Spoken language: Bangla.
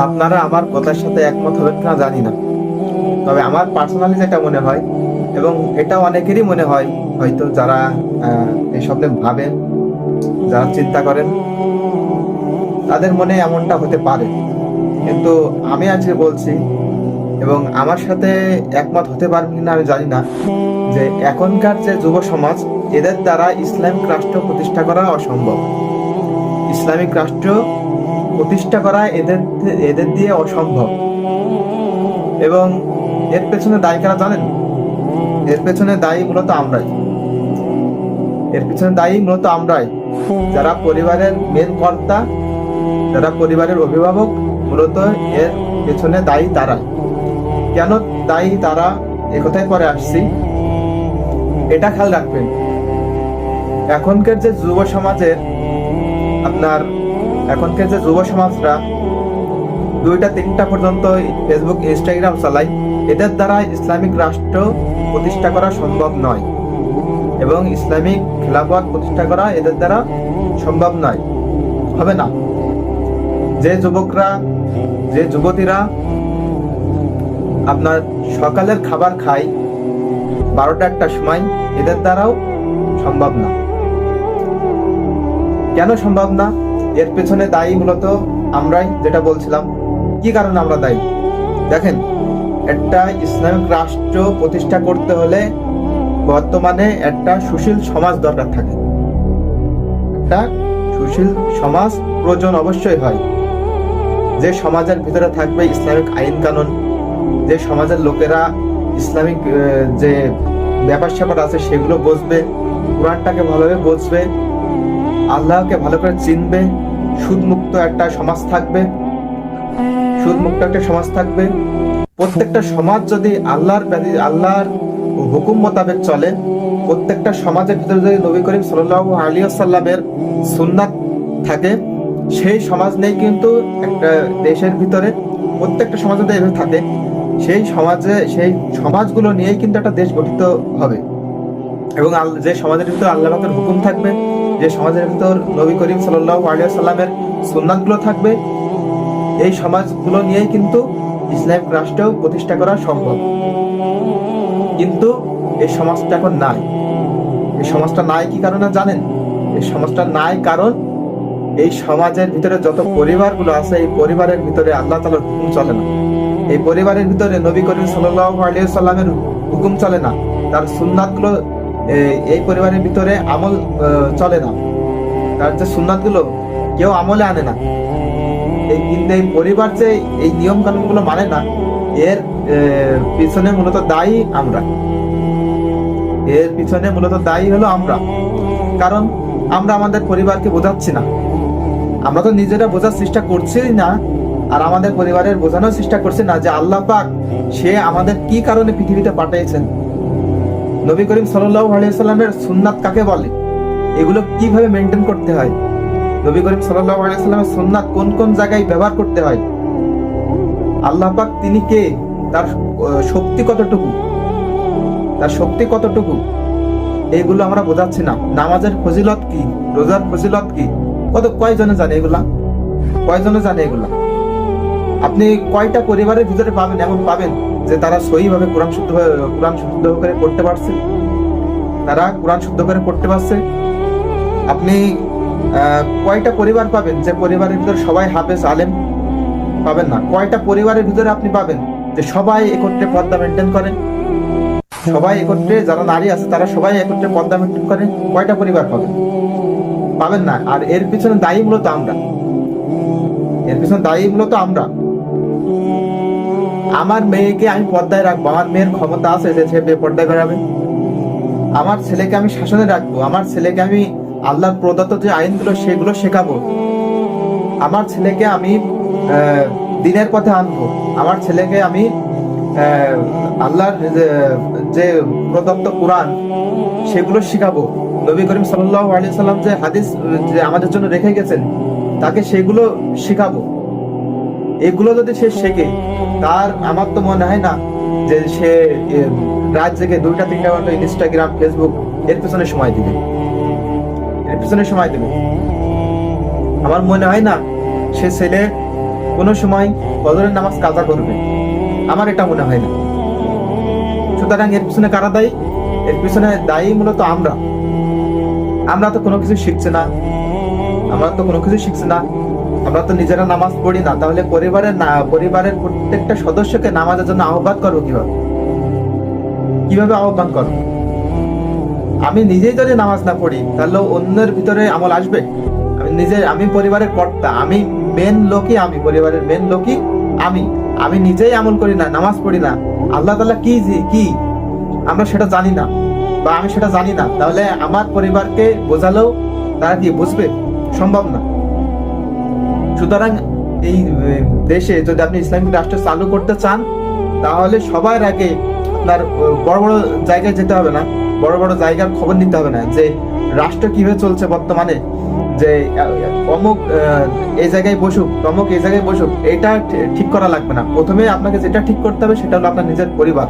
আপনারা আমার কথার সাথে একমত হবেন কিনা জানি না, তবে আমার পার্সোনালি যেটা মনে হয়, এবং এটা অনেকেরই মনে হয়, হয়তো যারা এসব নিয়ে ভাবেন, যারা চিন্তা করেন, তাদের মনে এমনটা হতে পারে। কিন্তু আমি আজকে বলছি, এবং আমার সাথে একমত হতে পারবেন কিনা আমি জানি না, যে এখনকার যে যুব সমাজ, এদের দ্বারা ইসলামিক রাষ্ট্র প্রতিষ্ঠা করা অসম্ভব। ইসলামিক রাষ্ট্র প্রতিষ্ঠা করা এদের দিয়ে অসম্ভব। এবং এর পেছনে দায়ী কারা জানেন? এর পেছনে দায়ী মূলত আমরাই। এর পেছনে দায়ী মূলত আমরাই, যারা পরিবারের মেন কর্তা, যারা পরিবারের অভিভাবক, মূলত এর পেছনে দায়ী তারা। কেন দায়ী তারা একথায় পরে আসছি। এটা খেয়াল রাখবেন, এখনকার যে যুব সমাজের এখনকার যে যুব সমাজরা 2টা-3টা পর্যন্ত ফেসবুক ইনস্টাগ্রাম চালায়, এদের দ্বারা ইসলামিক রাষ্ট্র প্রতিষ্ঠা করা সম্ভব নয়, এবং ইসলামিক খেলাফত প্রতিষ্ঠা করা এদের দ্বারা সম্ভব নয়, হবে না। যে যুবকরা, যে যুবতীরা সকালের খাবার খায় 12টা-1টার সময়, এদের দ্বারাও সম্ভব না। কেন সম্ভব না? এর পেছনে দায়ী মূলত আমরাই, যেটা বলছিলাম। কি কারণে আমরা দায়ী? দেখেন, একটা ইসলামিক রাষ্ট্র প্রতিষ্ঠা করতে হলে বর্তমানে একটা সুশীল সমাজ দরকার থাকে। একটা সুশীল সমাজ প্রয়োজন অবশ্যই হয়, যে সমাজের ভিতরে থাকবে ইসলামিক আইন কানুন, যে সমাজের লোকেরা ইসলামিক যে ব্যাপার স্যাপার আছে সেগুলো বুঝবে, কোরআনটাকে ভালোভাবে বুঝবে, আল্লাহকে ভালো করে চিনবে। সুদমুক্ত একটা সমাজ থাকবে, সুদমুক্ত একটা সমাজ থাকবে। প্রত্যেকটা সমাজ যদি আল্লাহর হুকুম মোতাবেক চলে, প্রত্যেকটা সমাজের ভিতরে যদি নবী করিম সাল্লাল্লাহু আলাইহি ওয়াসাল্লামের সুন্নাত থাকে, সেই সমাজ নেই কিন্তু একটা দেশের ভিতরে প্রত্যেকটা সমাজ যদি এভাবে থাকে, সেই সমাজগুলো নিয়েই কিন্তু একটা দেশ গঠিত হবে। এবং যে সমাজের ভিতর আল্লাহ পাকের হুকুম থাকবে, যে সমাজের ভিতর নবী করিম সাল্লাল্লাহু আলাইহি ওয়াসাল্লামের সুন্নাতগুলো থাকবে, এই সমাজগুলো নিয়েই কিন্তু ইসলামিক রাষ্ট্র প্রতিষ্ঠা করা সম্ভব। কিন্তু এই সমাজটা এখন নাই। এই সমাজটা নাই কি কারণে জানেন? এই সমাজটা নাই কারণ এই সমাজের ভিতরে যত পরিবারগুলো আছে, এই পরিবারের ভিতরে আল্লাহ তাআলার হুকুম চলে না। এই পরিবারের ভিতরে নবী করিম সাল্লাল্লাহু আলাইহি ওয়াসাল্লামের হুকুম চলে না, তার সুন্নাতগুলো এই পরিবারের ভিতরে আমল চলে না, তার যে সুন্নাতগুলো কেউ আমলে আনে না। কিন্তু এই পরিবার যে এই নিয়ম কানুনগুলো মানে না, এর পিছনে মূলত দায়ী আমরা। এর পিছনে মূলত দায়ী হলো আমরা, কারণ আমরা আমাদের পরিবারকে বোঝাচ্ছি না। আমরা তো নিজেরা বোঝার চেষ্টা করছি না, আর আমাদের পরিবারের বোঝানোর চেষ্টা করছি না যে আল্লাহ পাক সে আমাদের কি কারণে পৃথিবীতে পাঠিয়েছেন, নবী করিম সাল্লাল্লাহু আলাইহি ওয়াসাল্লামের সুন্নাত কাকে বলে, এগুলো কিভাবে মেনটেন করতে হয়, নবী করিম সাল্লাল্লাহু আলাইহি ওয়াসাল্লামের সুন্নাত কোন কোন জায়গায় ব্যবহার করতে হয়, আল্লাহ পাক তিনি কে, তার শক্তি কতটুকু, তার শক্তি কতটুকু, এইগুলো আমরা বোঝাচ্ছি না। নামাজের ফজিলত কি, রোজার ফজিলত কি, কয়জনে জানে এগুলা? কয়জনে জানে এগুলা? আপনি কয়টা পরিবারের ভিতরে পাবেন, এমন পাবেন যে তারা সহিভাবে কোরআন শুদ্ধ করে পড়তে পারছে, তারা কোরআন শুদ্ধ করে পড়তে পারছে? আপনি কয়টা পরিবার পাবেন যে পরিবারের ভিতরে সবাই হাফেজ আলেম? পাবেন না। কয়টা পরিবারের ভিতরে আপনি পাবেন যে সবাই একত্রে পর্দা মেনটেন করেন, সবাই একত্রে, যারা নারী আছে তারা সবাই একত্রে পর্দা মেনটেন করেন? কয়টা পরিবার পাবেন? পাবেন না। আর এর পিছনে দায়ী মূলত আমরা। এর পিছনে দায়ী মূলত আমরা। আমার মেয়েকে আমি পর্দায় রাখবো, আমার মেয়ের ক্ষমতা আছে যে সে বেপর্দায় বেরাবে। আমার ছেলেকে আমি শাসনে রাখবো, আমার ছেলেকে আমি আল্লাহর প্রদত্ত যে আইনগুলো সেগুলো শেখাবো, আমার ছেলেকে আমি দিনের পথে আনবো, আমার ছেলেকে আমি আল্লাহর যে প্রদত্ত কোরআন সেগুলো শিখাবো, নবী করিম সাল্লাল্লাহু আলাইহি সাল্লাম যে হাদিস যে আমাদের জন্য রেখে গেছেন তাকে সেগুলো শিখাবো। এগুলো যদি সে শেখে, তার আমার তো মনে হয় না যে সে রাত জেগে 2টা-3টা ঘন্টা ইনস্টাগ্রাম ফেসবুক এর পিছনে সময় দিবে। এর পিছনে সময় দেবে আমার মনে হয় না সে ছেলে কোনো সময় ফজরের নামাজ কাজা করবে, আমার এটা মনে হয় না। সুতরাং এর পিছনে কারা দায়ী? এর পিছনে দায়ী মূলত আমরা তো কোনো কিছু শিখছি না, আমরা তো নিজেরা নামাজ পড়ি না, তাহলে পরিবারের প্রত্যেকটা সদস্যকে নামাজের জন্য আহ্বান করবো কিভাবে আহ্বান করবো? আমি নিজেই যদি নামাজ না পড়ি তাহলে অন্যের ভিতরে আমল আসবে? আমি পরিবারের কর্তা, আমি মেন লোকই, পরিবারের মেন লোকই আমি নিজেই আমল করি না, নামাজ পড়ি না, আল্লাহ তাআলা কি আমরা সেটা জানি না, বা আমি সেটা জানি না, তাহলে আমার পরিবারকে বোঝালেও তারা কি বুঝবে? সম্ভব না। সুতরাং এই দেশে যদি আপনি ইসলামিক রাষ্ট্র চালু করতে চান, তাহলে সবার আগে আপনার বড় বড় জায়গায় যেতে হবে না, বড় বড় জায়গার খবর নিতে হবে না যে রাষ্ট্র কিভাবে চলছে বর্তমানে, যে অমুক এই জায়গায় বসুক, তমুক এই জায়গায় বসুক, এটা ঠিক করা লাগবে না। প্রথমে আপনাকে যেটা ঠিক করতে হবে সেটা হলো আপনার নিজের পরিবার।